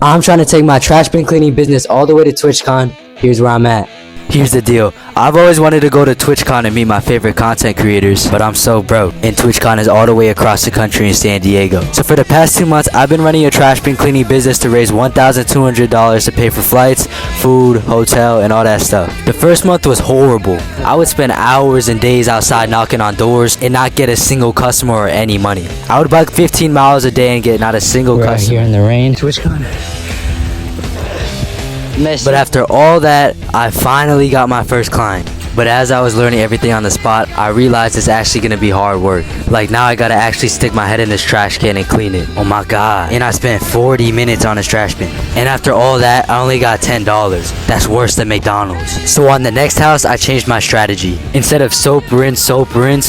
I'm trying to take my trash bin cleaning business all the way to TwitchCon. Here's where I'm at. Here's the deal. I've always wanted to go to TwitchCon and meet my favorite content creators, but I'm so broke. And TwitchCon is all the way across the country in San Diego. So for the past 2 months, I've been running a trash bin cleaning business to raise $1,200 to pay for flights, food, hotel, and all that stuff. The first month was horrible. I would spend hours and days outside knocking on doors and not get a single customer or any money. I would bike 15 miles a day and get not a single customer. We're out here in the rain. TwitchCon. But after all that, I finally got my first client. But as I was learning everything on the spot, I realized it's actually gonna be hard work. Like now I gotta actually stick my head in this trash can and clean it. Oh my god. And I spent 40 minutes on this trash bin. And after all that, I only got $10. That's worse than McDonald's. So on the next house, I changed my strategy. Instead of soap, rinse,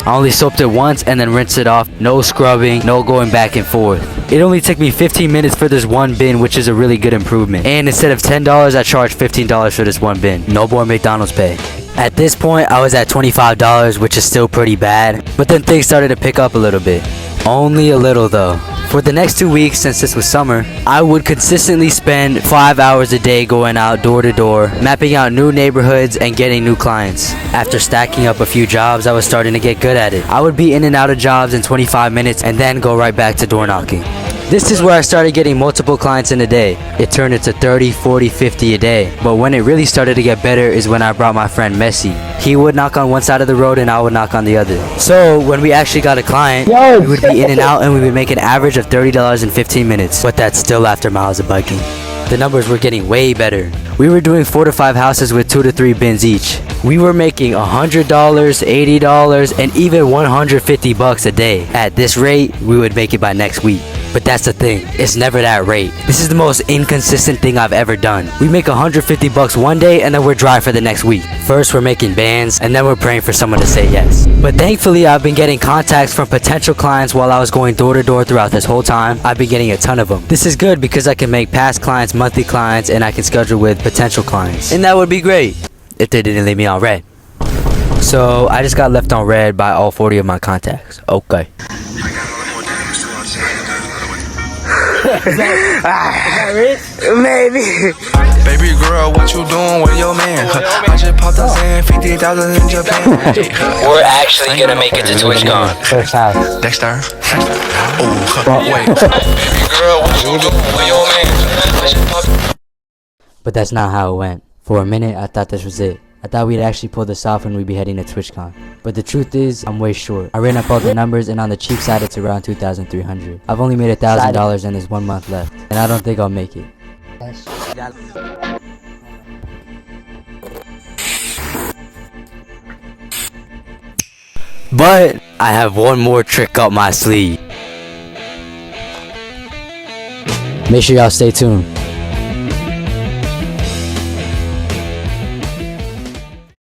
I only soaped it once and then rinsed it off. No scrubbing, no going back and forth. It only took me 15 minutes for this one bin, which is a really good improvement. And instead of $10, I charged $15 for this one bin. No more McDonald's pay. At this point, I was at $25, which is still pretty bad, but then things started to pick up a little bit. Only a little though. For the next 2 weeks, since this was summer, I would consistently spend 5 hours a day going out door to door, mapping out new neighborhoods and getting new clients. After stacking up a few jobs, I was starting to get good at it. I would be in and out of jobs in 25 minutes and then go right back to door knocking. This is where I started getting multiple clients in a day. It turned into 30, 40, 50 a day. But when it really started to get better is when I brought my friend Messi. He would knock on one side of the road and I would knock on the other. So when we actually got a client, we would be in and out and we would make an average of $30 in 15 minutes. But that's still after miles of biking. The numbers were getting way better. We were doing 4 to 5 houses with 2 to 3 bins each. We were making $100, $80, and even $150 a day. At this rate, we would make it by next week. But that's the thing, it's never that rate. This is the most inconsistent thing I've ever done. We make $150 one day and then we're dry for the next week. First we're making bands and then we're praying for someone to say yes. But thankfully I've been getting contacts from potential clients while I was going door to door throughout this whole time. I've been getting a ton of them. This is good because I can make past clients, monthly clients, and I can schedule with potential clients. And that would be great if they didn't leave me on red. So I just got left on red by all 40 of my contacts. Okay. Is that rich? Maybe. Baby girl, what you doing with your man? I just popped up saying 50,000 in Japan. We're actually gonna make it to TwitchCon. First house. Dexter. Oh, wait. Baby girl, what you doing with your man? But that's not how it went. For a minute, I thought this was it. I thought we'd actually pull this off and we'd be heading to TwitchCon. But the truth is, I'm way short. I ran up all the numbers and on the cheap side it's around $2,300. I've only made $1,000 and there's 1 month left. And I don't think I'll make it. But I have one more trick up my sleeve. Make sure y'all stay tuned.